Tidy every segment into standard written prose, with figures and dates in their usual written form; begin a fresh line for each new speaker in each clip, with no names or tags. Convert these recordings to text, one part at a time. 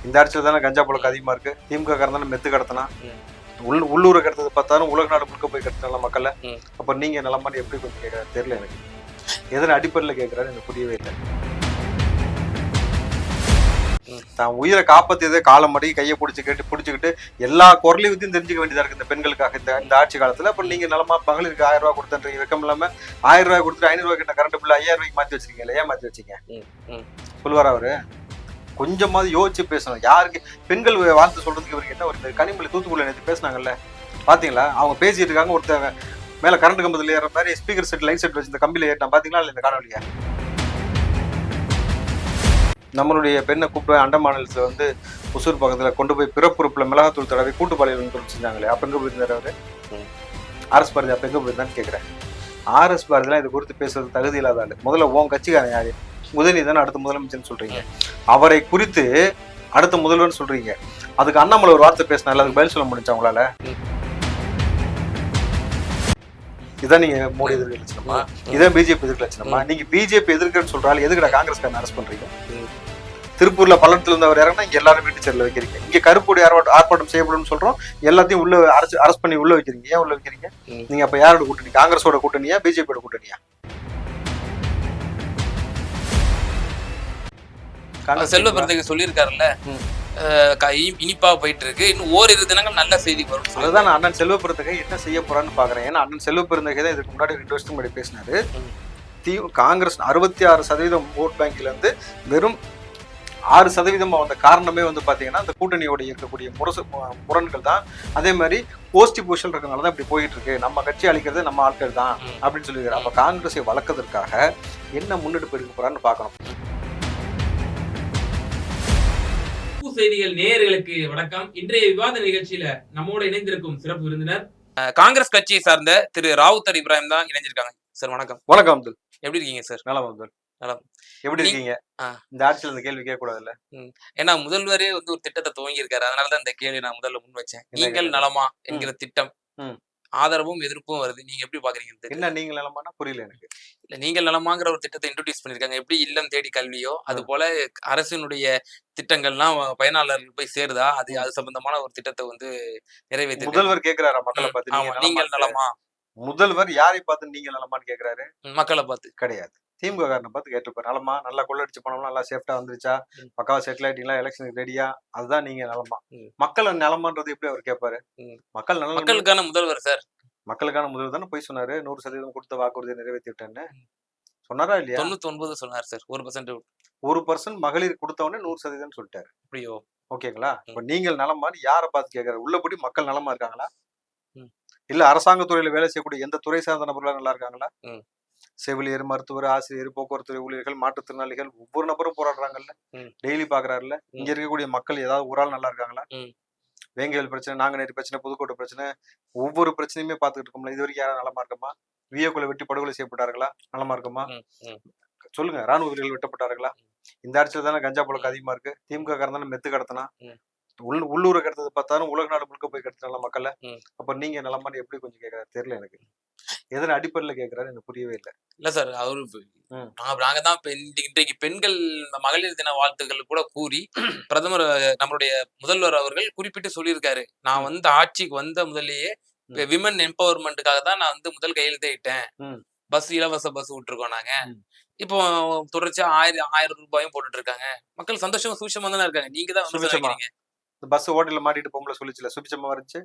இந்த ஆட்சியில் தானே கஞ்சா புழக்கம் அதிகமா இருக்கு. திமுக காரன் மெத்து கடத்தினா, உள்ளூரை கடத்தது பார்த்தாலும் உலக நாடு முழுக்க போய் கடத்தினால மக்கள்ல. அப்ப நீங்க நிலமான்னு எப்படி கொஞ்சம் கேட்கறாரு தெரியல எனக்கு. எதன் அடிப்படையில் கேட்கறாரு எனக்கு புரியவே இல்லை. தான் உயிரை காப்பாத்தியதே காலம் மடி கையை பிடிச்சிக்கிட்டு எல்லா குரலையும் பத்தியும் தெரிஞ்சுக்க வேண்டியதா இருக்கு இந்த பெண்களுக்காக இந்த ஆட்சி காலத்துல. அப்புறம் நீங்க நிலமா மகளிருக்கு 1000 ரூபாய் கொடுத்தன்றீங்க. வெக்கம் இல்லாம 1000 ரூபாய் கொடுத்துட்டு 500 ரூபாய் கிட்ட கரண்ட் பில் 5000 ரூபாய்க்கு மாத்தி வச்சிருக்கீங்க. ஏன் மாத்தி வச்சீங்க சொல்லுவாரா அவரு? கொஞ்சமாவது யோசிச்சு பேசணும். யாருக்கு பெண்கள் வாழ்த்து சொல்றதுக்கு இவருக்கு என்ன ஒரு கனிமொழி தூத்துக்குள்ள நேற்று பேசினாங்கல்ல, பாத்தீங்களா? அவங்க பேசிட்டு இருக்காங்க, ஒருத்தவங்க மேல கரண்ட் கம்பத்துல ஏற மாதிரி ஸ்பீக்கர் செட் லைட் செட் வச்சு இந்த கம்பியில ஏறினா பாத்தீங்களா இல்ல இந்த காணொலியா? நம்மளுடைய பெண்ணை கூப்பிட்டு அண்டமாநிலத்துல வந்து ஒசூர் பக்கத்துல கொண்டு போய் பிறப்புறுப்புல மிளகாத்தூள் தடவை கூட்டுப்பாளையம் செஞ்சாங்களே, அப்ப எங்க போயிருந்தாரு அவரு? ஆர்எஸ் பாரதி அப்ப எங்க போயிருந்தான்னு கேக்குறேன். ஆர்எஸ் பாரதிலாம் இது குறித்து பேசுறது தகுதி இல்லாத ஆளு. முதல்ல உன் கட்சிக்காரன் யாரு? உதயநிதி தானே அடுத்த முதலமைச்சர்னு சொல்றீங்க. அவரை குறித்து அடுத்த முதல்வர்னு சொல்றீங்க. அதுக்கு அண்ணாமலை ஒரு வார்த்தை பேசினால அதுக்கு பதில் சொல்ல முடிஞ்சா உங்களால? இதான் நீங்க மோடி எதிர்க்க லட்சணமா? இதான் பிஜேபி எதிர்க்க லட்சணமா? நீங்க பிஜேபி எதிர்க்கன்னு சொல்றாரு, எதுக்குடா காங்கிரஸ்காரன் அரெஸ்ட் பண்றீங்க? திருப்பூர்ல பள்ளத்துல இருந்து அவர் இறங்கினா இங்க எல்லாரும் வீட்டு சேரில் வைக்கிறீங்க. இங்க கருப்புடைய ஆர்ப்பாட்டம் செய்யப்படும் சொல்றோம், எல்லாத்தையும் உள்ள அரெஸ்ட் பண்ணி உள்ள வைக்கிறீங்க. ஏன் உள்ள வைக்கிறீங்க? நீங்க அப்ப யாரோட கூட்டணி? காங்கிரஸோட கூட்டணியா பிஜேபியோட கூட்டணியா?
செல்வ பெருந்தகை சொல்லியிருக்காருல்ல, இனிப்பா போயிட்டு இருக்கு, இன்னும் ஓரிரு தினங்கள் நல்ல செய்தி வரும்.
அதுதான் அண்ணன் செல்வ பெருந்தகை என்ன செய்ய போறான்னு பாக்குறேன். ஏன்னா அண்ணன் செல்வ பெருந்தகை தான் இதுக்கு முன்னாடி 2 வருஷத்துக்கு முன்னாடி பேசினாரு. காங்கிரஸ் 66% ஓட் பேங்க்ல இருந்து வெறும் 6% வந்த காரணமே வந்து பாத்தீங்கன்னா அந்த கூட்டணியோட இருக்கக்கூடிய முரண்கள் தான். அதே மாதிரி போஸ்டி பொசிஷன் இருக்கனாலதான் இப்படி போயிட்டு இருக்கு, நம்ம கட்சி அளிக்கிறது நம்ம ஆட்கள் தான் அப்படின்னு சொல்லியிருக்காரு. அப்ப காங்கிரஸை வளர்க்கறதுக்காக என்ன முன்னெடுப்பு எடுக்க போறான்னு பாக்கணும்.
செய்திகள் நேயர்களுக்கு வணக்கம். இன்றைய விவாத நிகழ்ச்சியில நம்மோட இணைந்திருக்கும் சிறப்பு விருந்தினர் காங்கிரஸ் கட்சியை சார்ந்த திரு ராவுத்தர் இப்ராஹிம் தான் இணைஞ்சிருக்காங்க. சார் வணக்கம்.
வணக்கம் அப்துல்.
எப்படி இருக்கீங்க சார்?
நலம் அப்துல். நலம். எப்படி இருக்கீங்க? இந்த ஆட்சியில் இந்த கேள்வி கேட்க கூடாதுல்ல.
ஏன்னா முதல்வரே வந்து ஒரு திட்டத்தை துவங்கி இருக்காரு, அதனாலதான் இந்த கேள்வி நான் முதல்ல முன் வச்சேன். நீங்கள் நலமா என்கிற திட்டம் ஆதரவும் எதிர்ப்பும் வருது, நீங்க எப்படி பாக்குறீங்க?
என்ன நீங்கள் நலமானா புரியல எனக்கு.
இல்ல, நீங்கள் நலமாங்கிற ஒரு திட்டத்தை இன்ட்ரோடியூஸ் பண்ணிருக்காங்க. எப்படி இல்லம் தேடி கல்வியோ அது போல அரசினுடைய திட்டங்கள்லாம் பயனாளர்கள் போய் சேருதா, அது சம்பந்தமான ஒரு திட்டத்தை வந்து நிறைவேற்றி
முதல்வர் கேட்கிறாரா மக்களை பார்த்து?
ஆமா, நீங்கள் நலமா?
முதல்வர் யாரை பார்த்து நீங்கள் நலமான்னு கேட்கிறாரு?
மக்களை பார்த்து கிடையாது,
திமுக காரனை பார்த்து கேட்டுப்பாரு. நலமா, நல்லா கொள்ளடிச்சு பணம்லாம் நல்லா சேஃப்டா வந்துருச்சா, பக்காவா செட்டில் ஆயிட்டீங்களா, எலெக்ஷனுக்கு ரெடியா, அதுதான் நீங்க நலமா. மக்கள் நலமான்றது எப்படி அவர் கேட்பாரு? மக்கள் நலம்,
மக்களுக்கான முதல்வர் சார்.
மக்களுக்கான முதல்வர் தானே போய் சொன்னாரு 100% கொடுத்த வாக்குறுதியை நிறைவேற்றி விட்டேன்னு சொன்னாரா இல்லையா?
99 சொன்னார் சார்.
1% மகளிர் கொடுத்தவொடனே 100% சொல்லிட்டாரு.
அப்படியோ?
ஓகேங்களா? இப்ப நீங்கள் நலமான்னு யாரை பார்த்து கேட்கறாரு? உள்ளபடி மக்கள் நலமா இருக்காங்களா? இல்ல அரசாங்க துறையில வேலை செய்யக்கூடிய எந்த துறை சார்ந்த நபர்களா நல்லா இருக்காங்களா? செவிலியர், மருத்துவர், ஆசிரியர், போக்குவரத்து ஊழியர்கள், மாற்றுத்திறனாளிகள் ஒவ்வொரு நபரும் போராடுறாங்கல்ல, டெய்லி பாக்குறாருல்ல. இங்க இருக்கக்கூடிய மக்கள் ஏதாவது ஒரு ஆள் நல்லா இருக்காங்களா? வேங்கவேல் பிரச்சனை, நாங்குநேரி பிரச்சனை, புதுக்கோட்டை பிரச்சனை, ஒவ்வொரு பிரச்சனையுமே பார்த்துட்டு இருக்கோம்ல. இது வரைக்கும் யாரும் நலமா இருக்கமா? விஏக்குள்ள வெட்டி படுகொலை செய்யப்பட்டார்களா? நலமா இருக்குமா? சொல்லுங்க. ராணுவ வீரர்கள் வெட்டப்பட்டார்களா? இந்த ஆட்சியில் தானே கஞ்சா புழக்கம் அதிகமா இருக்கு. திமுக காரன் தானே மெத்து கடத்தினா, உள்ளூரை கடத்தது பார்த்தாலும் உலக நாடு முழுக்க போய் கடத்தினால மக்கள்ல. அப்ப நீங்க நலமான்னு எப்படி கொஞ்சம் கேட்கறாரு தெரியல எனக்கு. எதன் அடிப்படையில கேட்கறாரு எனக்கு புரியவே இல்லை.
இல்ல சார், அவரு நாங்க தான் இன்றைக்கு பெண்கள் மகளிர் தின வாழ்த்துக்கள் கூட கூறி பிரதமர் நம்மளுடைய முதல்வர் அவர்கள் குறிப்பிட்டு சொல்லியிருக்காரு, நான் வந்து ஆட்சிக்கு வந்த முதல்லயே விமன் எம்பவர்மெண்ட்டுக்காக தான் நான் வந்து முதல் கையெழுத்தே இட்டேன். பஸ், இலவச பஸ் விட்டுருக்கோம் நாங்க. இப்போ தொடர்ச்சியா 1000 ரூபாயும் போட்டுட்டு இருக்காங்க. மக்கள் சந்தோஷமா சூட்சமா தானே இருக்காங்க. நீங்க தான் வந்து
பஸ் ஓட்டல மாட்டிட்டு பொம்பளை சொல்லிச்சுல, சுபிச்சமா இருந்துச்சு.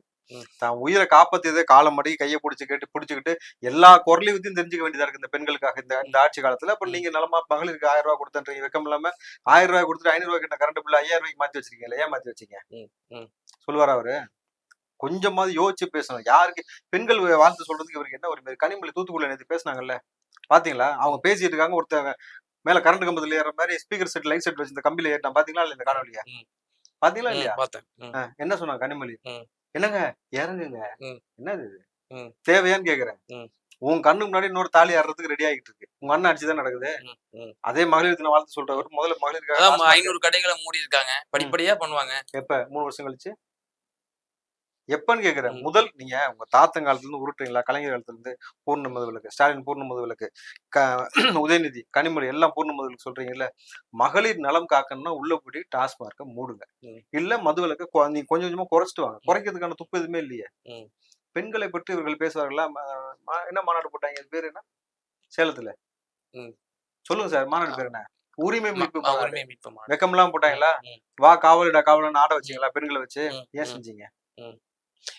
தான் உயிரை காப்பாத்தியதே காலம் மடி கையை பிடிச்சிக்கிட்டு எல்லா குரலையும் பத்தியும் தெரிஞ்சுக்க வேண்டியதா இருக்கு இந்த பெண்களுக்காக இந்த ஆட்சி காலத்துல. அப்ப நீங்க நிலமா மகளிருக்கு 1000 ரூபாய் கொடுத்தன்றீங்க. வெக்கம் இல்லாம 1000 ரூபாய் கொடுத்துட்டு 500 ரூபாய் கிட்ட கரண்ட் பில் 5000 ரூபாய்க்கு மாத்தி வச்சிருக்கீங்க. ஏன் மாத்தி வச்சீங்க சொல்லுவாரா அவரு? கொஞ்சமாவது யோசிச்சு பேசணும். யாருக்கு பெண்கள் வாழ்த்து சொல்றதுக்கு இவருக்கு என்ன ஒரு கனிமொழி தூத்துக்குள்ள நேற்று பேசினாங்கல்ல, பாத்தீங்களா? அவங்க பேசிட்டு இருக்காங்க, ஒருத்தவங்க மேல கரண்ட் கம்பத்துல ஏற மாதிரி ஸ்பீக்கர் செட் லைட் செட் வச்சு இந்த கம்பியில ஏறினா பாத்தீங்களா இல்ல இந்த காணொலியா? பாத்தீங்களா இல்லையா? என்ன சொன்னாங்க கனிமொழி? என்னங்க இறங்குங்க, என்னது தேவையான்னு கேக்குறேன். உன் கண்ணுக்கு முன்னாடி இன்னொரு தாலி ஆடுறதுக்கு ரெடி ஆகிட்டு இருக்கு. உங்க அண்ணன் அடிச்சுதான் நடக்குது. அதே மகளிர் தின வாழ்த்து சொல்றவர் முதல்ல மகளிருக்கு
500 கடைகளை மூடி இருக்காங்க, படிப்படியா பண்ணுவாங்க.
எப்ப? 3 வருஷம் கழிச்சு எப்பன்னு கேக்குறேன். முதல் நீங்க உங்க தாத்தன் காலத்துல இருந்து உருட்டுறீங்களா? கலைஞர் காலத்துல இருந்து பூர்ண மதுவிலக்கு, ஸ்டாலின் பூர்ண மதுவிலக்கு, உதயநிதி, கனிமொழி எல்லாம் பூர்ண மதுவிலக்கு சொல்றீங்கல்ல. மகளிர் நலம் காக்கணும்னா உள்ள போய் டாஸ்மார்க்க மூடுங்க. இல்ல மதுவிலக்கு நீங்க கொஞ்சம் கொஞ்சமா குறைச்சிட்டு வாங்க. குறைக்கிறதுக்கான துப்பு எதுவுமே இல்லையே. பெண்களை பற்றி இவர்கள் பேசுவார்களா? என்ன மாநாடு போட்டாங்க? அது பேர் என்ன? சேலத்துல சொல்லுங்க சார். மாநாடு பேர் என்ன? உரிமை மீட்பு மாநாடு. வெக்கம்லாம் போட்டாங்களா? வா காவலிடா காவலன்னு ஆட வச்சீங்களா பெண்களை வச்சு? ஏன் செஞ்சீங்க?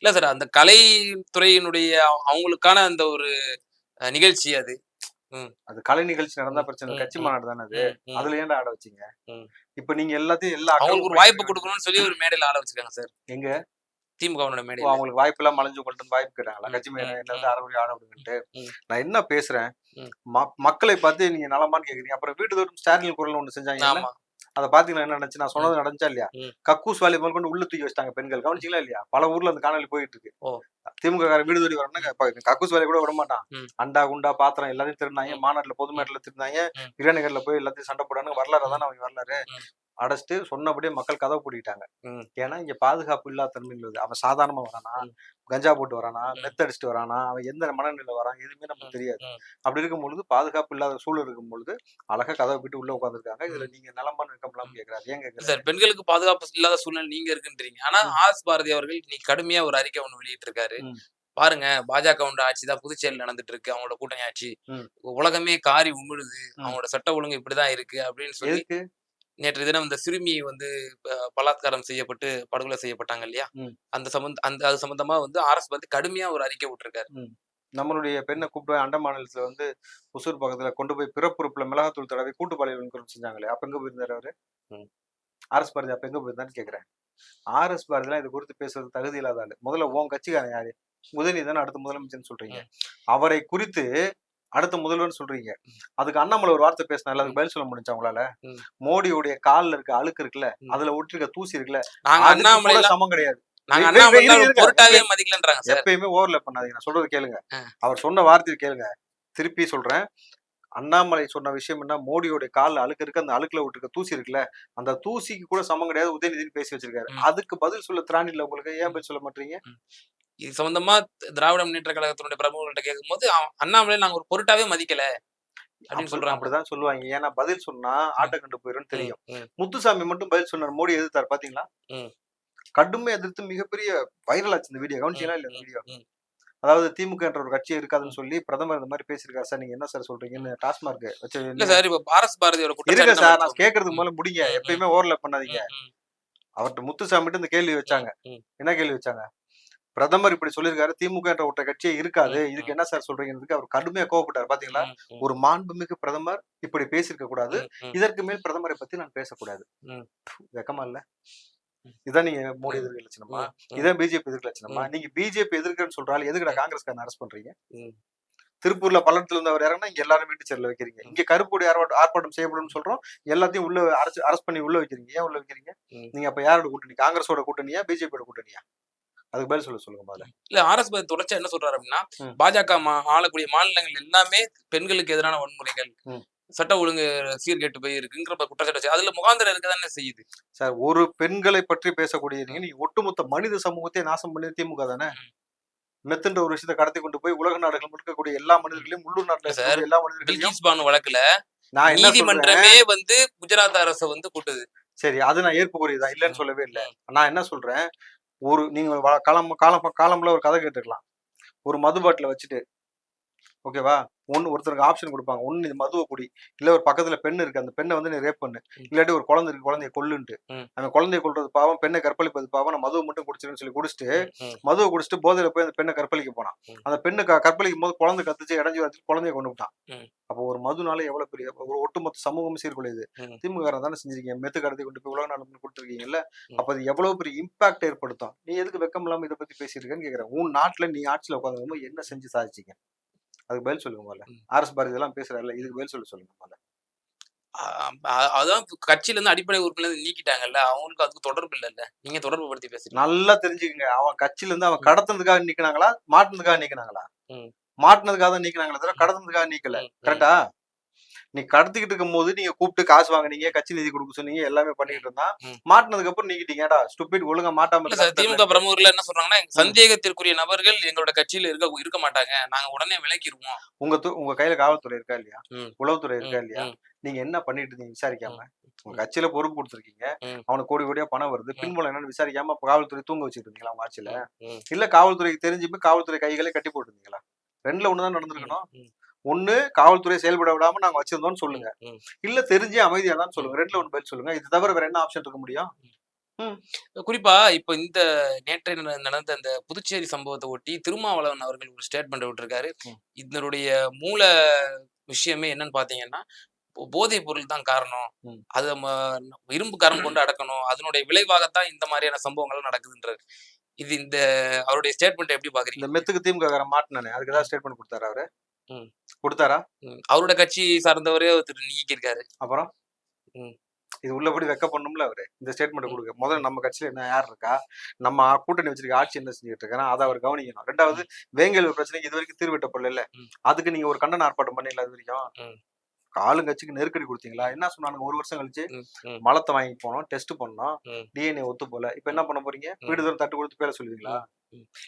இல்ல சார், அந்த கலைத்துறையினுடைய அவங்களுக்கான அந்த ஒரு நிகழ்ச்சி அது.
அது கலை நிகழ்ச்சி நடந்தா பிரச்சனை. கட்சி மாநாடு தானே அது. அதுல ஏன்டா ஆட வச்சீங்க? இப்ப நீங்க எல்லாத்தையும்
அவங்களுக்கு ஒரு வாய்ப்பு கொடுக்கணும்னு சொல்லி ஒரு மேடையில ஆட வச்சிருக்காங்க சார்.
எங்க
திமுகவோட மேடையில.
அவங்களுக்கு வாய்ப்பு எல்லாம் மலைஞ்சு கொண்டு வாய்ப்பு கேட்டாங்களா? கட்சி மேடையில இருந்து அறவழி ஆட விடுங்கன்ட்டு. நான் என்ன பேசுறேன், மக்களை பார்த்து நீங்க நலமான்னு கேக்குறீங்க. அப்புறம் வீட்டு தோறும் ஸ்டாலின் குரல் ஒண்ணு செஞ்சாங்க. அத பாத்தீங்களா? என்ன நடந்துச்சு? நான் சொன்னது நடந்துச்சா இல்லையா? கக்கூஸ் வேலையை முதல் கொண்டு உள்ள தூக்கி வச்சிட்டாங்க பெண்கள். கவனிச்சீங்களா இல்லையா? பல ஊர்ல அந்த காணொலி போயிட்டு இருக்கு. திமுக வீடு தேடி வரணும்னா கக்கூஸ் வேலையை கூட விட மாட்டான். அண்டா குண்டா பாத்திரம் எல்லாத்தையும் திருந்தாங்க. மாநாட்டுல பொது மேட்டில திருந்தாங்க. இளைஞர்ல போய் எல்லாத்தையும் சண்டை போடான்னு வரலாறு தானே அவங்க வரலாறு. அடைச்சிட்டு சொன்னபடியே மக்கள் கதவை பூட்டிட்டாங்க. ஏன்னா இங்க பாதுகாப்பு இல்லாத தன்மையில் அவன் சாதாரணமா வரானா, கஞ்சா போட்டு வரானா, மெத்த அடிச்சுட்டு வரானா, அவன் எந்த மனநிலையில வரான் எதுவுமே நமக்கு தெரியாது. அப்படி இருக்கும் பொழுது பாதுகாப்பு இல்லாத சூழல் இருக்கும் பொழுது அழகா கதவை போட்டு உள்ள உட்காந்துருக்காங்க. இதுல நீங்க நலமான இருக்கலாம் கேட்கிறாரு. ஏன் கேட்கறாரு
சார்? பெண்களுக்கு பாதுகாப்பு இல்லாத சூழ்நிலை நீங்க இருக்குன்றீங்க. ஆனா ஆர்.எஸ். பாரதி அவர்கள் நீ கடுமையா ஒரு அறிக்கை ஒண்ணு வெளியிட்டு இருக்காரு. பாருங்க, பாஜக ஆட்சி தான் புதுச்சேரியில் நடந்துட்டு இருக்கு. அவங்களோட கூட்டணி ஆட்சி. உலகமே காரி உமிழுது. அவங்களோட சட்ட ஒழுங்கு இப்படிதான் இருக்கு அப்படின்னு சொல்லி நேற்று தினம் இந்த சிறுமி பலாத்காரம் செய்யப்பட்டு படுகொலை செய்யப்பட்டாங்க இல்லையா? அது சம்பந்தமா ஆர்.எஸ். பாரதி கடுமையா ஒரு அறிக்கை விட்டுருக்காரு.
நம்மளுடைய பெண்ணை கூப்பிட்டு அண்ட மாநிலத்துல ஒசூர் பக்கத்துல கொண்டு போய் பிறப்புறுப்புல மிளகாத்தூள் தடவை கூட்டு பாலியல் செஞ்சாங்களே, அப்ப எங்க போயிருந்தாரு அவரு? ஆர்.எஸ். பாரதி அப்ப எங்க போயிருந்தான்னு கேக்குறேன். ஆர்.எஸ். பாரதி எல்லாம் இது குறித்து பேசுறது தகுதி இல்லாத ஆளு. முதல்ல உன் கட்சிக்காரன் யாரு? உதயநிதி தானே அடுத்த முதலமைச்சர்னு சொல்றீங்க. அவரை குறித்து அடுத்த முதல்வர் சொல்றீங்க. அதுக்கு அண்ணாமலை ஒரு வார்த்தை பேசினால அதுக்கு பதில் சொல்ல முடிஞ்சா உங்களால? மோடியுடைய கால்ல இருக்க அழுக்கு இருக்குல்ல, அதுல ஒட்டிருக்க தூசி இருக்குல்ல, சமம் கிடையாது. எப்பயுமே ஓவர்ல பண்ணாதீங்க. நான் சொல்றது கேளுங்க. அவர் சொன்ன வார்த்தையை கேளுங்க. திருப்பி சொல்றேன். அண்ணாமலை சொன்ன விஷயம் என்ன? மோடியோட கால்ல அழுக்கு இருக்கு, அந்த அழுக்குல விட்டுருக்க தூசி இருக்குல்ல, அந்த தூசிக்கு கூட சமம் கிடையாது உதயநிதினு பேசி வச்சிருக்காரு. அதுக்கு பதில் சொல்ல திராணி இல்ல உங்களுக்கு. ஏன் பதில் சொல்ல மாட்டீங்க?
இது சம்பந்தமா திராவிட முன்னேற்ற கழகத்தினுடைய பிரமுகர்கள்ட்ட கேட்கும் போது அண்ணாமலை நாங்க ஒரு பொருட்டாவே மதிக்கல அப்படின்னு சொல்றாங்க.
அப்படிதான் சொல்லுவாங்க. ஏன்னா பதில் சொன்னா ஆட்ட கண்டு போயிரும் தெரியும். முத்துசாமி மட்டும் பதில் சொன்னார். மோடி எதிர்த்தார் பாத்தீங்களா? கடுமை எதிர்த்து மிகப்பெரிய வைரல் ஆச்சு இந்த வீடியோ. கவனிச்சீங்களா இல்ல வீடியோ? அதாவது திமுக என்ற ஒரு கட்சி இருக்காதுன்னு சொல்லி பிரதமர் இந்த மாதிரி பேசியிருக்காரு. சார் நீங்க என்ன சார் சொல்றீங்கன்னு டாஸ்மார்க் வச்சு
இல்ல சார். இப்ப ஆர்.எஸ். பாரதியோட
இருங்க சார், நான் கேட்கறதுக்கு மேல முடிங்க. எப்பயுமே ஓவர்லாப் பண்ணாதீங்க. அவர்கிட்ட முத்துசாமிட்டு இந்த கேள்வி வச்சாங்க. என்ன கேள்வி வச்சாங்க? பிரதமர் இப்படி சொல்லியிருக்காரு, திமுக என்ற ஒற்றை கட்சியே இருக்காது, இதுக்கு என்ன சார் சொல்றீங்கிறதுக்கு அவர் கடுமையா கோவப்பட்டார். பாத்தீங்களா? ஒரு மாண்புமிகு பிரதமர் இப்படி பேசியிருக்க கூடாது, இதற்கு மேல் பிரதமரை பத்தி நான் பேசக்கூடாது. வெக்கமா இல்ல? இதான் நீங்க மோடி எதிர்க்க லட்சணமா? இதான் பிஜேபி எதிர்க்க லட்சணமா? நீங்க பிஜேபி எதிர்க்கன்னு சொல்றாரு, எதுக்குடா காங்கிரஸ்காரன் அரெஸ்ட் பண்றீங்க? திருப்பூர்ல பள்ளத்துல இருந்து அவர் இறங்கினா இங்க எல்லாரும் வீட்டு சேர்ல வைக்கிறீங்க. இங்க கருப்புடி ஆர்ப்பாட்டம் செய்யப்படும் சொல்றோம், எல்லாத்தையும் உள்ள அரெஸ்ட் பண்ணி உள்ள வைக்கிறீங்க. ஏன் உள்ள வைக்கிறீங்க? நீங்க அப்ப யாரோட கூட்டணி? காங்கிரஸோட கூட்டணியா பிஜேபியோட கூட்டணியா? அதுக்கு பதில் சொல்லுங்க முதல்ல.
இல்ல ஆர்.எஸ். பாரதி தொடர்ச்சியா என்ன சொல்றாரு அப்படின்னா, பாஜக ஆளக்கூடிய மாநிலங்கள் எல்லாமே பெண்களுக்கு எதிரான வன்முறைகள், சட்ட ஒழுங்கு சீர்கேட்டு போய் இருக்குங்கிற குற்றச்சாட்டு. அதுல முகாந்திரம் இருக்கதானே செய்யுது
சார். ஒரு பெண்களை பற்றி பேசக்கூடிய நீங்க ஒட்டுமொத்த மனித சமூகத்தை நாசம் பண்ணி திமுக தானே. மெத்துன்ற ஒரு விஷயத்தை கடத்தி கொண்டு போய் உலக நாடுகள் இருக்கக்கூடிய எல்லா மனிதர்களையும், உள்ளூர் நாட்டுல எல்லா மனிதர்களையும்
வழக்குல நீதிமன்றமே குஜராத் அரசு கூட்டுது.
சரி, அது நான் ஏற்புக்குரியதான், இல்லைன்னு சொல்லவே இல்லை. நான் என்ன சொல்றேன், ஒரு நீங்க காலம்ல ஒரு கதை கேட்டுக்கலாம். ஒரு மது பாட்டில வச்சுட்டு, ஓகேவா, ஒருத்தருக்கு ஆப்ஷன் கொடுப்பாங்க. ஒண்ணு நீ மதுவை குடி, இல்ல ஒரு பக்கத்துல பெண் இருக்கு, அந்த பெண்ணை நீ ரேப் பண்ணு, இல்லாட்டி ஒரு குழந்தை இருக்கு, குழந்தைய கொல்லுன்ட்டு. அந்த குழந்தைய கொல்றது பாவம், பெண்ணை கற்பழிப்பது பாவம், நான் மதுவை மட்டும் குடிச்சிருன்னு சொல்லி குடிச்சிட்டு, மதுவை குடிச்சிட்டு போதையில போய் அந்த பெண்ணை கற்பழிக்க போனான். அந்த பெண்ணு கற்பழிக்கும் போது குழந்தை கத்துச்சு, இடைஞ்சு வச்சு குழந்தைய கொண்டு விட்டான். அப்போ ஒரு மதுனால எவ்வளவு பெரிய ஒரு ஒட்டுமொத்த சமூகம் சீர்குலையுது. திமுக தானே செஞ்சிருக்கீங்க. மெத்து கடத்தி கொண்டு போய் உலக நாடு கொடுத்துருக்கீங்கல்ல. அப்ப அது எவ்வளவு பெரிய இம்பாக்ட் ஏற்படுத்தும். நீ எதுக்கு வெக்கம் இல்லாம இதை பத்தி பேசியிருக்கேன்னு கேக்குறேன். உன் நாட்டுல நீ ஆட்சியில உட்காந்து என்ன செஞ்சு சாதிச்சீங்க? அதுக்கு பதில் சொல்லுங்க முதல்ல. ஆர்.எஸ். பாரதி எல்லாம் பேசுறாருல்ல, இதுக்கு பதில் சொல்லுங்க முதல்ல.
அதான் கட்சியில இருந்து அடிப்படை உறுப்பினர் நீக்கிட்டாங்கல்ல, அவங்களுக்கு அதுக்கு தொடர்பு இல்லல்ல. நீங்க தொடர்பு படுத்தி பேசுறீங்க.
நல்லா தெரிஞ்சுக்கங்க. அவன் கட்சியில இருந்து அவன் கடத்தினதுக்காக நீக்கினாங்களா, மாட்டினதுக்காக நீக்கினாங்களா? மாட்டினதுக்காக தான் நீக்கினாங்களா தவிர கடத்தினதுக்காக நீக்கல. கரெக்டா? நீ கடத்திக்கிட்டு இருக்கும் போது நீங்க கூப்பிட்டு காசு வாங்குனீங்க, கட்சி நிதி கொடுக்க சொன்னீங்க, எல்லாமே பண்ணிட்டு இருந்தா மாட்டினதுக்கு அப்புறம் நீக்கிட்டீங்கடா ஸ்டூபிட் ஒழுங்கா மாட்டாம
இல்ல சார், திமுக பிரமுகர்கள் என்ன சொல்றாங்கன்னா, சந்தேகத்திற்குரிய நபர்கள் எங்களோட கட்சியில இருக்க மாட்டாங்க, நாங்க உடனே விலக்கிடுவோம்.
உங்க கையில காவல்துறை இருக்கா இல்லையா,
ம்.
உளவுத்துறை
ம்.
இருக்கா இல்லையா,
ம்.
நீங்க என்ன பண்ணிட்டு இருந்தீங்க விசாரிக்காம? உங்க
ம்.
கட்சியில பொறுப்பு கொடுத்துருக்கீங்க,
ம்.
அவனுக்கு கோடி கோடியா பணம் வருது,
ம்.
பின்புலம் என்னன்னு விசாரிக்காம அப்ப காவல்துறை தூங்க வச்சுட்டு இருந்தீங்களா உங்க ஆட்சியில?
ம்.
இல்ல காவல்துறைக்கு தெரிஞ்சுமே காவல்துறை கைகளை கட்டி போட்டுருந்தீங்களா? ரெண்டுல ஒண்ணுதான்
ம்.
நடந்திருக்கணும்.
ம்.
ஒண்ணு காவல்துறை செயல்பட விடாம நாங்க வச்சிருந்தோம்னு
ம்.
சொல்லுங்க,
ம்.
இல்ல தெரிஞ்சே அமைதியா தான்
ம்.
சொல்லுங்க. ரெண்டுல ஒண்ணு பதில் சொல்லுங்க. இது தவிர வேற என்ன ஆப்ஷன் இருக்க முடியும்? ம்.
குறிப்பா இப்ப இந்த நேற்று நடந்த அந்த புதுச்சேரி சம்பவத்தை ஒட்டி திருமாவளவன் அவர்கள் ஒரு ஸ்டேட்மெண்ட் விட்டிருக்காரு.
ம்.
இதனுடைய மூல விஷயமே என்னன்னு பாத்தீங்கன்னா, போதைப் பொருள் தான் காரணம்.
ம்.
அத இரும்பு கரம் கொண்டு அடக்கணும். அதனுடைய விளைவாகத்தான் இந்த மாதிரியான சம்பவங்கள் நடக்குதுன்றாரு. இந்த அவருடைய ஸ்டேட்மெண்ட் எப்படி
இந்த
பாக்குறீங்க?
மெத்துக்கு திமுக காரன் மாட்டினானே, அதுக்கு ஏதாவது ஸ்டேட்மெண்ட் கொடுத்தாரா அவரு?
ம்.
கொடுத்தாரா?
அவரோட கட்சி சார்ந்தவரே ஒருத்தர் நீக்கியிருக்காரு.
அப்புறம்
ம்.
இது உள்ளபடி வெக்க பண்ணும்ல அவரு இந்த ஸ்டேட்மெண்ட்
ம்.
கொடுக்க. முதல்ல நம்ம கட்சியில என்ன யார் இருக்கா, நம்ம கூட்டணி வச்சிருக்க ஆட்சி என்ன செஞ்சுட்டு இருக்காங்க, அதை அவர் கவனிக்கணும். ரெண்டாவது, வேங்கல் பிரச்சனைக்கு இது வரைக்கும் தீர்விட்டப்படல,
ம்.
அதுக்கு நீங்க ஒரு கண்டன ஆர்ப்பாட்டம் பண்ணல இது வரைக்கும்.
ம்.
ஆளுங்கட்சிக்கு நெருக்கடி கொடுத்தீங்களா? என்ன சொன்னானுங்க ஒரு வருஷம் கழிச்சு?
ம். ம்.
மலத்தை வாங்கி போனோம், டெஸ்ட் பண்ணோம்,
ம்.
டிஎன்ஏ ஒத்து போல. இப்ப என்ன பண்ண போறீங்க? வீடு தூரம் தட்டு கொடுத்து பேர சொல்லுவீங்களா?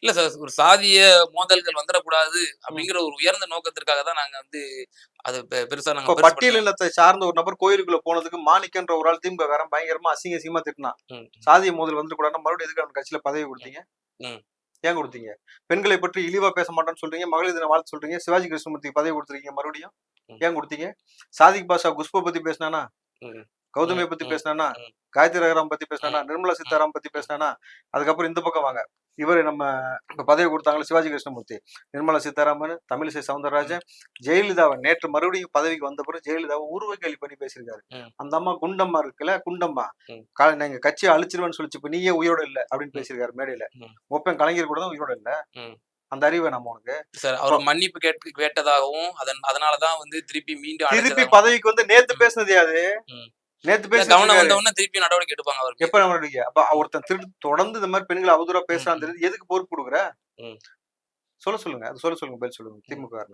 இல்ல சார், ஒரு சாதிய மோதல்கள் வந்துடக்கூடாது அப்படிங்கிற ஒரு உயர்ந்த நோக்கத்திற்காக தான் நாங்க அது பெருசா நாங்க
இப்ப
பெருசு
பட்டியல்
பண்ணல.
இனத்தை சார்ந்த ஒரு நபர் கோயிலுக்குள்ள போனதுக்கு மாணிக்கன்ற ஒரு ஆள் திமுக காரன் பயங்கரமா அசிங்க அசிங்கமா திட்டினான்.
ம்.
சாதிய மோதல் வந்துட்டு கூடாது, மறுபடியும் எதுக்கு அவன் கட்சியில பதவி கொடுத்தீங்க?
ம்.
ஏன் கொடுத்தீங்க? பெண்களை பற்றி இழிவா பேச மாட்டேன்னு சொல்றீங்க, மகளிர் தின வாழ்த்து சொல்றீங்க, சிவாஜி கிருஷ்ணமூர்த்திக்கு பதவி கொடுத்துருக்கீங்க, மறுபடியும் ஏன் கொடுத்தீங்க? சாதிக் பாஷா குஷ்பு பத்தி பேசினானா,
ம்.
கௌதமியை பத்தி
ம்.
பேசினானா,
ம்.
காயத்ரி ரகுராம் பத்தி பேசினானா, நிர்மலா சீதாராமன் பத்தி பேசினானா? அதுக்கப்புறம் இந்த பக்கம் வாங்க, இவரு நம்ம இப்ப பதவி கொடுத்தாங்களே சிவாஜி கிருஷ்ணமூர்த்தி, நிர்மலா சீதாராமன், தமிழிசை சவுந்தரராஜன், ஜெயலலிதாவை நேற்று மறுபடியும் பதவிக்கு வந்த பிறகு ஜெயலலிதாவை உருவ கேள்வி பண்ணி பேசியிருக்காரு. அந்த அம்மா குண்டம்மா இருக்குல்ல, குண்டம்மா நீங்க கட்சியை அழிச்சிருவேன்னு சொல்லிச்சு, இப்ப நீயே உயிரோட இல்ல அப்படின்னு பேசியிருக்காரு மேடையில. ஒப்பன் கலைஞர் கூட தான் உயிரோட இல்ல. அந்த அறிவை நம்ம உனக்கு
சார், அவர் மன்னிப்பு கேட்டதாகவும் அதனாலதான் திருப்பி மீண்டும்
திருப்பி பதவிக்கு வந்து நேத்து பேசுனது யாரு? நேத்து பேச
கவனம் வந்தவொடனே திருப்பி நடவடிக்கை எடுப்பாங்க அவருக்கு.
எப்ப நடவடிக்கை? அப்ப ஒருத்தன் தொடர்ந்து இந்த மாதிரி பெண்களை அவதூறா பேசுறான்னு தெரியுது, எதுக்கு பொறுப்பு கொடுக்குற? சொல்லுங்க, அது சொல்லுங்க, பதில் சொல்லுங்க. திமுக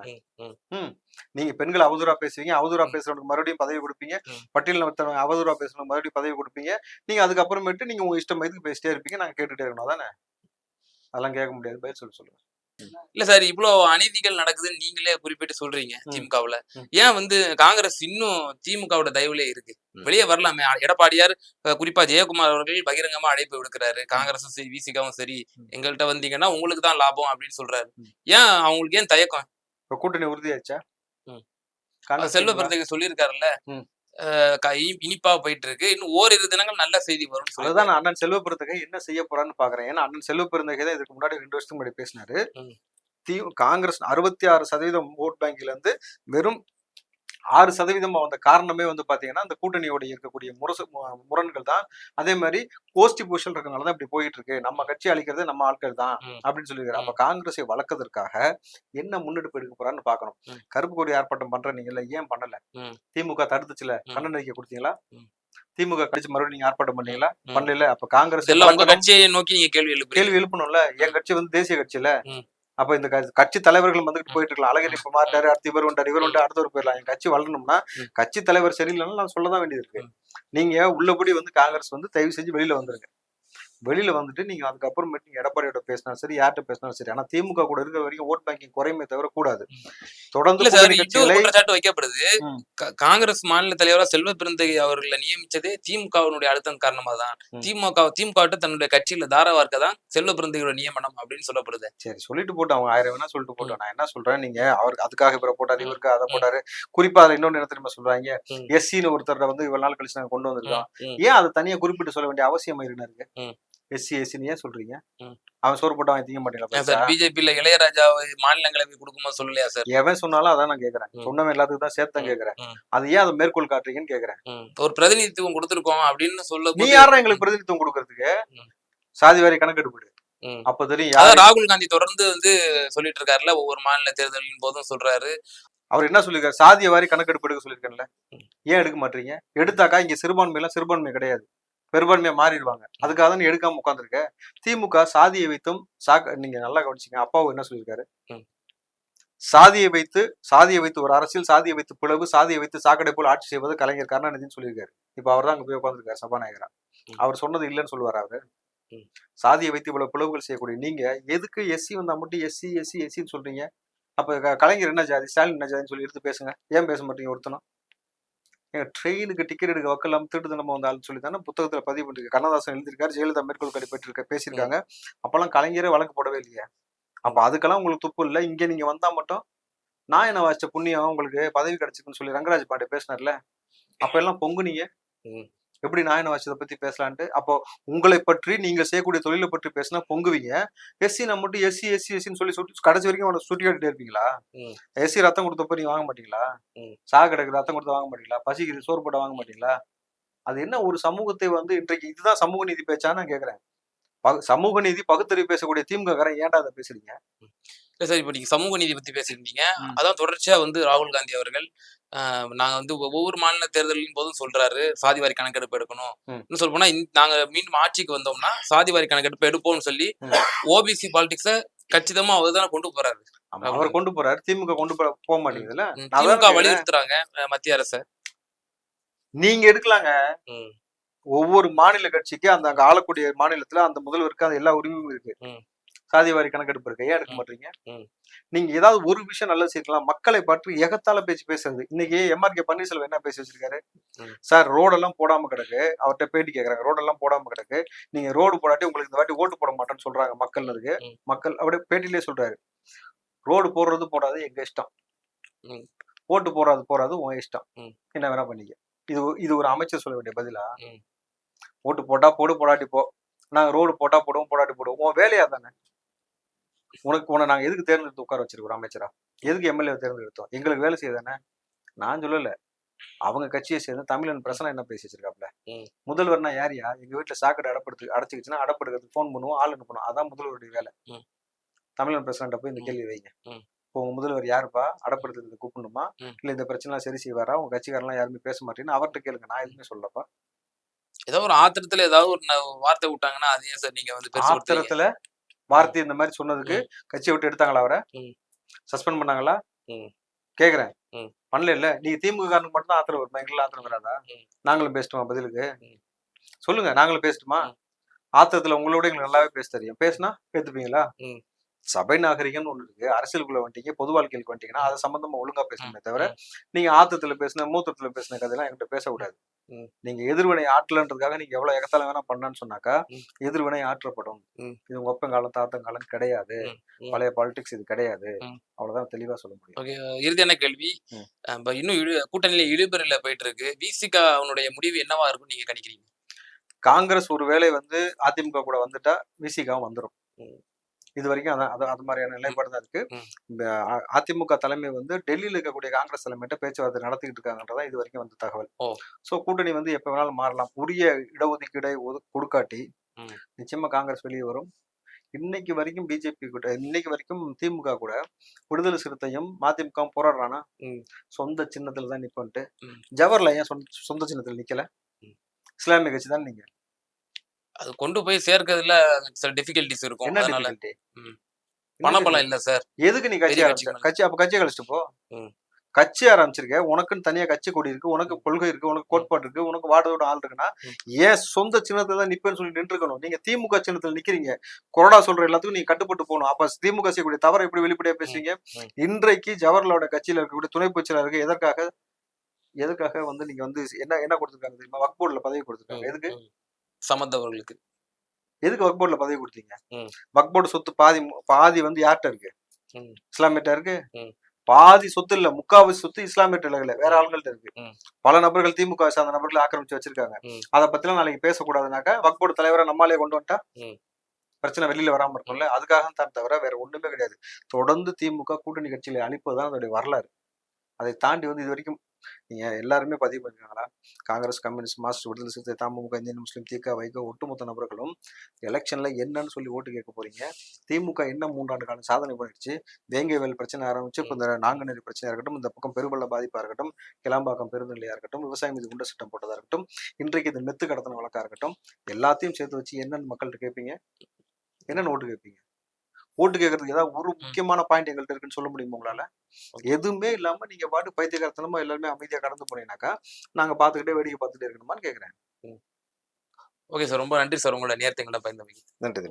நீங்க பெண்களை அவதூறா பேசுவீங்க, அவதூறா பேசுறவனுக்கு மறுபடியும் பதவி கொடுப்பீங்க, பட்டியல் அவதூறா பேசுறவனுக்கு மறுபடியும் பதவி கொடுப்பீங்க. நீங்க அதுக்கப்புறமேட்டு நீங்க உங்க இஷ்டம் எதுக்கு பேசிட்டே இருப்பீங்க, நாங்க கேட்டுட்டே இருக்கணும் தானே? அதெல்லாம் கேட்க முடியாது. பதில் சொல்லுங்க.
இல்ல சார், இவ்வளவு அநீதிகள் நடக்குதுன்னு நீங்களே குறிப்பிட்டு சொல்றீங்க திமுகவுல. ஏன் காங்கிரஸ் இன்னும் திமுகவோட தயவுலே இருக்கு? வெளியே வரலாமே. எடப்பாடியார் குறிப்பா ஜெயக்குமார் அவர்கள் பகிரங்கமா அழைப்பு விடுக்கிறாரு. காங்கிரஸும் சரி, விசிகாவும் சரி, எங்கள்கிட்ட வந்தீங்கன்னா உங்களுக்கு தான் லாபம் அப்படின்னு சொல்றாரு. ஏன் அவங்களுக்கு ஏன் தயக்கம்?
இப்ப கூட்டணி உறுதியாச்சா?
செல்வ பிறந்தகை சொல்லியிருக்காருல்ல, இனிப்பா போயிட்டு இருக்கு, இன்னும் ஓரிரு தினங்கள் நல்ல செய்தி வரும்.
அதுதான் அண்ணன் செல்வ பிறந்தகை என்ன செய்ய போறான்னு பாக்குறேன். ஏன்னா அண்ணன் செல்வ பிறந்தகை தான் இதுக்கு முன்னாடி 2 வருஷத்துக்கு முன்னாடி பேசினாரு. காங்கிரஸ் 66% ஓட் பேங்க்ல இருந்து வெறும் 6% வந்த காரணமே பாத்தீங்கன்னா அந்த கூட்டணியோட இருக்கக்கூடிய முரண்கள் தான். அதே மாதிரி கோஷ்டி பூஷல் இருக்கனாலதான் இப்படி போயிட்டு இருக்கு, நம்ம கட்சி அளிக்கிறது நம்ம ஆட்கள் தான் அப்படின்னு சொல்லியிருக்காரு. அப்ப காங்கிரஸை வளர்க்கறதுக்காக என்ன முன்னெடுப்பு எடுக்க போறான்னு பாக்கணும். கருப்பு கொடி ஆர்ப்பாட்டம் பண்ற நீங்கல்ல, ஏன் பண்ணல? திமுக தடுத்துச்சுல, கண்ணன் அறிக்கை கொடுத்தீங்களா? திமுக கட்சி மறுபடியும் நீங்க ஆர்ப்பாட்டம் பண்ணீங்களா? பண்ணல. அப்ப காங்கிரஸ்
கட்சியை நோக்கி நீங்க கேள்வி எழுப்பணும்ல.
என் கட்சி தேசிய கட்சியில, அப்ப இந்த கட்சி தலைவர்கள் வந்துட்டு போயிட்டு இருக்கலாம். அழகர் இப்ப மாட்டாரு, அடுத்து இவர் வந்துட்டு அடுத்தவர் போயிடலாம். என் கட்சி வளரணும்னா கட்சி தலைவர் சரியில்லைன்னு நான் சொல்லதான் வேண்டியது இருக்கு. நீங்க உள்ளபடி காங்கிரஸ் தயவு செஞ்சு வெளியில வந்துருங்க. வெளியில வந்துட்டு நீங்க அதுக்கப்புறமேட்டு நீங்க எடப்பாடியோட பேசினாலும் சரி, யார்கிட்ட பேசினாலும் சரி, ஆனா திமுக கூட இருக்கிற வரைக்கும் ஓட் பேங்கிங் குறையுமே தவிர கூடாது. தொடர்ந்து
குற்றச்சாட்டு வைக்கப்படுது. காங்கிரஸ் மாநில தலைவரா செல்வ பிறந்தகை அவர்களை நியமிச்சதே திமுகவினுடைய அழுத்தம் காரணமா தான். திமுக தன்னுடைய கட்சியில தாராவார்க்க தான் செல்வ பிறந்தகையோட நியமனம் அப்படின்னு சொல்லப்படுது.
சரி, சொல்லிட்டு போட்டு அவங்க 1000 வேணா சொல்லிட்டு போட்டோம். நான் என்ன சொல்றேன், நீங்க அவருக்கு அதுக்காக இவரை போட்டாரு, இவருக்கு அதை போட்டாரு. குறிப்பா அதுல இன்னொன்னு என்ன தெரியுமா சொல்றாங்க, எஸ்சின்னு ஒருத்தர் இவ்வளவு நாள் கழிச்சு நாங்க கொண்டு வந்திருக்கோம். ஏன் அதை தனியா குறிப்பிட்டு சொல்ல வேண்டிய அவசியம் இருக்கு? எஸ்சின்னு ஏன் சொல்றீங்க? அவன் சோறு போட்டு அவன் திங்க மாட்டேங்களா?
பிஜேபியில இளையராஜா மாநிலங்களவை கொடுக்கும்போது சொல்லலையா சார்?
எவன் சொன்னாலும் அதான் நான் கேக்குறேன். சொன்னவன் எல்லாத்துக்கும் தான் சேர்த்து தான் கேக்குறேன். அது ஏன் அதை மேற்கோள் காட்டுறீங்கன்னு கேக்குறேன்.
ஒரு பிரதிநிதித்துவம் கொடுத்திருக்கோம் அப்படின்னு சொல்ல,
நீ யாரும் எங்களுக்கு பிரதிநிதித்துவம் கொடுக்கறதுக்கு? சாதி வாரி கணக்கெடுப்பு அப்ப தெரியும்.
ராகுல் காந்தி தொடர்ந்து சொல்லிட்டு இருக்காருல்ல, ஒவ்வொரு மாநில தேர்தலின் போதும் சொல்றாரு.
அவர் என்ன சொல்லிருக்காரு? சாதிய வாரி கணக்கெடுப்பு எடுக்க சொல்லிருக்கேன்ல, ஏன் எடுக்க மாட்டீங்க? எடுத்தாக்கா இங்க சிறுபான்மை கிடையாது, பெரும்பான்மையா மாறிடுவாங்க. அதுக்காக தான் எடுக்காம உட்காந்துருக்க. திமுக சாதியை வைத்தும் நீங்க நல்லா கவனிச்சீங்க. அப்பாவும் என்ன சொல்லியிருக்காரு? சாதியை வைத்து ஒரு அரசியல், சாதியை வைத்து பிளவு, சாதியை வைத்து சாக்கடை போல் ஆட்சி செய்வது கலைஞர் கருணாநிதினு சொல்லியிருக்காரு. இப்ப அவர் தான் அங்க போய் உட்காந்துருக்காரு சபாநாயகரா. அவர் சொன்னது இல்லைன்னு சொல்லுவார் அவரு. சாதியை வைத்து இவ்வளவு பிளவுகள் செய்யக்கூடிய நீங்க எதுக்கு எஸ்சி வந்தா மட்டும் எஸ்சி எஸ்சி எஸ்சின்னு சொல்றீங்க? அப்ப கலைஞர் என்ன ஜாதி, ஸ்டாலின் என்ன ஜாதின்னு சொல்லி எடுத்து பேசுங்க. ஏன் பேச மாட்டீங்க ஒருத்தனும்? ட்ரெயினுக்கு டிக்கெட் எடுக்க வக்கலாம் திருட்டு வந்தாலும் சொல்லி தானே புத்தகத்துல பதிவு பண்ணிருக்கு. கண்ணதாசன் எழுதியிருக்காரு, ஜெயலலிதா மேற்கோள் கடிப்பட்டு பேசியிருக்காங்க. அப்பெல்லாம் கலைஞரே வழக்கு போடவே இல்லையா? அப்ப அதுக்கெல்லாம் உங்களுக்கு துப்பு இல்லை. இங்க நீங்க வந்தா மட்டும் நான் என்ன வாசிச்ச புண்ணியம் உங்களுக்கு பதவி கிடைச்சிருக்குன்னு சொல்லி ரங்கராஜ் பாண்டே பேசினார்ல, அப்ப எல்லாம் பொங்குனீங்க. எப்படி நாயன வாசியதை பத்தி பேசலான்ட்டு. அப்போ உங்களை பற்றி நீங்க செய்யக்கூடிய தொழிலை பற்றி பேசினா பொங்குவீங்க. எஸ்சி நான் மட்டும் எஸ்சி எஸ்சி எஸ்சின்னு சொல்லி கடைசி வரைக்கும் அவனை சுட்டி காட்டிட்டே இருப்பீங்களா? எஸ்சி ரத்தம் கொடுத்தப்ப நீங்க வாங்க மாட்டீங்களா? சாக கிடக்கு ரத்தம் கொடுத்து வாங்க மாட்டீங்களா? பசிக்குது சோறு போட்ட வாங்க மாட்டீங்களா? அது என்ன ஒரு சமூகத்தை இன்றைக்கு இதுதான் சமூக நீதி பேச்சான்னு நான் கேக்குறேன். சமூக நீதி பகுத்தறிவு பேசக்கூடிய திமுக ஏன்டா அதை பேசுறீங்க?
இல்ல சார், இப்ப நீங்க சமூக நீதி பத்தி பேசியிருந்தீங்க. அதான் தொடர்ச்சியா ராகுல் காந்தி அவர்கள் நாங்க ஒவ்வொரு மாநில தேர்தலின் போதும் சொல்றாரு சாதிவாரி கணக்கெடுப்பு எடுக்கணும். இன்னும் சொல்ல போனா நாங்க மீண்டும் ஆட்சிக்கு வந்தோம்னா சாதிவாரி கணக்கெடுப்பு எடுப்போம்னு சொல்லி ஓபிசி பாலிடிக்ஸ கச்சிதமா அவர் தானே கொண்டு போறாரு.
அவர் கொண்டு போறாரு, திமுக கொண்டு போக மாட்டேங்குதுல்ல.
திமுக வலியுறுத்துறாங்க மத்திய அரச.
நீங்க எடுக்கலாங்க. ஒவ்வொரு மாநில கட்சிக்கு அந்த அங்க ஆளக்கூடிய மாநிலத்துல அந்த முதல்வருக்கு அந்த எல்லா உரிமையும் இருக்கு. சாதிவாரி கணக்கெடுப்பு இருக்கு. ஏன் எடுக்க மாட்டீங்க? நீங்க ஏதாவது ஒரு விஷயம் நல்லது செய்யலாம். மக்களை பற்றி எகத்தால பேசுறது. இன்னைக்கு எம்ஆர்கே பன்னீர்செல்வம் என்ன பேசி வச்சிருக்காரு? சார் ரோடெல்லாம் போடாம கிடக்கு. அவர்கிட்ட பேட்டி கேட்கறாங்க, ரோடெல்லாம் போடாம கிடக்கு, நீங்க ரோடு போடாட்டி உங்களுக்கு இந்த வாட்டி ஓட்டு போட மாட்டேன்னு சொல்றாங்க மக்கள். இருக்கு மக்கள் அப்படியே பேட்டிலே சொல்றாரு, ரோடு போடுறது போடாது எங்க இஷ்டம், ஓட்டு போறாது உன் இஷ்டம், என்ன வேணா பண்ணிக்க. இது ஒரு அமைச்சர் சொல்ல வேண்டிய பதிலா? ஓட்டு போட்டா போடு, போடாட்டி போ. நாங்க ரோடு போட்டா போடுவோம், போடாட்டி போடுவோம். உன் வேலையா தானே? உன்னை நாங்க எதுக்கு தேர்ந்தெடுத்து உட்கார வச்சிருக்கோம் அமைச்சரா? எதுக்கு எம்எல்ஏ தேர்ந்தெடுத்தோம்? எங்களுக்கு வேலை செய்யதானே. நான் சொல்லல, அவங்க கட்சியை சேர்ந்து தமிழன் பிரசனை என்ன பேசி வச்சிருக்காப்ல. முதல்வர்னா யாரியா? எங்க வீட்டுல சாக்கடை அடைச்சிக்கிச்சுன்னா அடப்படுக்கிறதுக்கு போன் பண்ணுவோம், ஆள் அனுப்பணும். அதான் முதல்வருடைய வேலை. தமிழன் பிரசிடண்ட போய் இந்த கேள்வி வைங்க. இப்போ உங்க முதல்வர் யாருப்பா? அடப்படுத்துறதுக்கு கூப்பிடணுமா? இல்ல இந்த பிரச்சனை எல்லாம் சரி செய்வாரா? உங்க கட்சிக்காரெல்லாம் யாருமே பேச மாட்டேன்னு அவர்கிட்ட கேளுங்க. நான் எதுவுமே சொல்லப்பா.
ஏதோ ஒரு ஆத்திரத்துல ஏதாவது ஒரு வார்த்தை விட்டாங்கன்னா அதையும் சார் நீங்க
ஆத்திரத்துல வார்த்தை இந்த மாதிரி சொன்னதுக்கு கட்சியை விட்டு எடுத்தாங்களா? அவரை சஸ்பெண்ட் பண்ணாங்களா? கேக்குறேன். பண்ணல இல்ல. நீங்க திமுக காரனுக்கு மட்டும் தான் ஆத்திரம் வருமா? எங்களுக்கு ஆத்திரம் வராதா? நாங்களும் பேசட்டுமா? பதிலுக்கு சொல்லுங்க. நாங்களும் பேசட்டுமா? ஆத்திரத்துல உங்களோட எங்களுக்கு நல்லாவே பேச தெரியும். பேசினா பேத்துப்பீங்களா? சபை நாகரிகம்னு ஒண்ணு இருக்கு. அரசியலுக்குள்ள வந்துட்டீங்க, பொது வாழ்க்கைக்கு வந்துட்டீங்கன்னா அதை சம்பந்தமா ஒழுங்கா பேசணுமே தவிர நீங்க ஆத்திரத்துல பேசின மூத்தத்துல பேசின கதையெல்லாம் என்கிட்ட பேசக்கூடாது. நீங்க எதிர்வினை ஆற்றலன்றதுக்காக நீங்க எவ்வளவு எகத்தால வேணா பண்ணான்னு சொன்னாக்கா எதிர்வினை ஆற்றப்படும். இது உங்க ஒப்பங்காலம் தாத்தங்காலம் கிடையாது. பழைய பாலிடிக்ஸ் இது கிடையாது. அவ்வளவுதான் தெளிவா சொல்ல முடியும்.
இறுதியான கேள்வி, இன்னும் கூட்டணியில இழுபறியில போயிட்டு இருக்கு. விசிகா அவனுடைய முடிவு என்னவா இருக்கும் நீங்க கணிக்கிறீங்க?
காங்கிரஸ் ஒருவேளை அதிமுக கூட வந்துட்டா விசிகா வந்துடும். இது வரைக்கும் அது மாதிரியான நிலைப்பாடு தான் இருக்கு. அதிமுக தலைமை டெல்லியில இருக்கக்கூடிய காங்கிரஸ் தலைமையிட்ட பேச்சுவார்த்தை நடத்திட்டு இருக்காங்கன்றதா இது வரைக்கும் வந்த தகவல். சோ கூட்டணி எப்ப வேணாலும் மாறலாம். உரிய இடஒதுக்கீடை கொடுக்காட்டி நிச்சயமா காங்கிரஸ் வெளியே வரும். இன்னைக்கு வரைக்கும் பிஜேபி கூட, இன்னைக்கு வரைக்கும் திமுக கூட விடுதலை சிறுத்தையும் மதிமுகவும் போராடுறானா? சொந்த சின்னத்துல தான் நிப்பன்ட்டு. ஜவஹர்லால் ஏன் சொந்த சின்னத்துல நிக்கல? இஸ்லாமிய கட்சி தான். நீங்க
அது கொண்டு போய் சேர்க்கிறதுல சில டிஃபிகல்டிஸ் இருக்கும்.
என்ன டிஃபிகல்டி?
பணபலம் இல்ல சார்.
எதுக்கு நீ கட்சி அப்ப கட்சியை கழிச்சுட்டு போ. கட்சி ஆரம்பிச்சிருக்க, உனக்குன்னு தனியா கட்சி கொடி இருக்கு, உனக்கு கொள்கை இருக்கு, உனக்கு கோட்பாடு இருக்கு, உனக்கு வாடோட ஆள் இருக்குன்னா ஏன் சொந்த சின்னத்துல தான் நிப்பேன்னு சொல்லி நின்று இருக்கணும். நீங்க திமுக சின்னத்துல நிக்கிறீங்க. கொரோனா சொல்ற எல்லாத்துக்கும் நீங்க கட்டுப்பட்டு போகணும். அப்ப திமுக செய்யக்கூடிய தவறை எப்படி வெளிப்படையா பேசுவீங்க? இன்றைக்கு ஜவஹர்லாலோட கட்சியில இருக்கக்கூடிய துணை பொதுச்செயலாளருக்கு எதற்காக நீங்க என்ன கொடுத்துருக்காங்க தெரியுமா? வக்ஃப் போர்டுல பதவி கொடுத்துருக்காங்க. எதுக்கு?
சமந்தவர்களுக்கு.
எதுக்கு வக்ஃப் போர்டுல பதவி கொடுத்தீங்க? வக்ஃப் போர்டு சொத்து பாதி யார்கிட்ட இருக்கு? இஸ்லாமியிட்ட இருக்கு. பாதி சொத்து இல்ல, முக்காவாசி சொத்து இஸ்லாமிய இல்ல, வேற ஆளுங்கள்ட்ட இருக்கு. பல நபர்கள் திமுக சார்ந்த நபர்கள் ஆக்கிரமிச்சு வச்சிருக்காங்க. அதை பத்திலாம் நாளைக்கு பேசக்கூடாதுனாக்கா வக்ஃப் போர்டு தலைவரை நம்மளாலே கொண்டு வந்துட்டா பிரச்சனை வெளியில வராம இருக்கும்ல. அதுக்காக தான் தவிர வேற ஒண்ணுமே கிடையாது. தொடர்ந்து திமுக கூட்டணி கட்சிகளை அழிப்பதுதான் அதோடைய வரலாறு. அதை தாண்டி இது வரைக்கும் நீங்க எல்லாருமே பதிவு பண்ணிருக்காங்களா? காங்கிரஸ், கம்யூனிஸ்ட், மார்க்சிஸ்ட், விடுதலை சிறுத்தை, தமுக, இந்தியன் முஸ்லீம், திக, வைகோ ஒட்டுமொத்த நபர்களும் எலெக்ஷன்ல என்னன்னு சொல்லி ஓட்டு கேட்க போறீங்க. திமுக என்ன 3 ஆண்டு காலம் சாதனை பண்ணிடுச்சு? வேங்கை வேல் பிரச்சனை ஆரம்பிச்சு இப்ப இந்த நாங்குநேரி பிரச்சனையா இருக்கட்டும், இந்த பக்கம் பெருவெள்ள பாதிப்பா இருக்கட்டும், கிளாம்பாக்கம் பெருந்து நிலையா இருக்கட்டும், விவசாயம் மீது குண்ட சட்டம் போட்டதா இருக்கட்டும், இன்றைக்கு இந்த மெத்து கடத்தின வழக்கா இருக்கட்டும், எல்லாத்தையும் சேர்த்து வச்சு என்னன்னு மக்கள்கிட்ட கேட்பீங்க? என்னன்னு ஓட்டு கேட்பீங்க? ஓட்டு கேட்கறதுக்கு ஏதாவது ஒரு முக்கியமான பாயிண்ட் எங்கள்கிட்ட இருக்குன்னு சொல்ல முடியுமா உங்களால? எதுவுமே இல்லாம நீங்க பாட்டு பைத்தியக்காரத்தனமா எல்லாருமே அமைதியா கடந்து போனீங்கன்னாக்கா நாங்க பாத்துக்கிட்டே வேடிக்கை பார்த்துட்டே இருக்கணுமான்னு கேக்குறேன்.
Okay sir. ரொம்ப நன்றி சார். உங்களோட நேரத்தை எங்கள்ட்ட பகிர்ந்தமைக்கு.
நன்றி.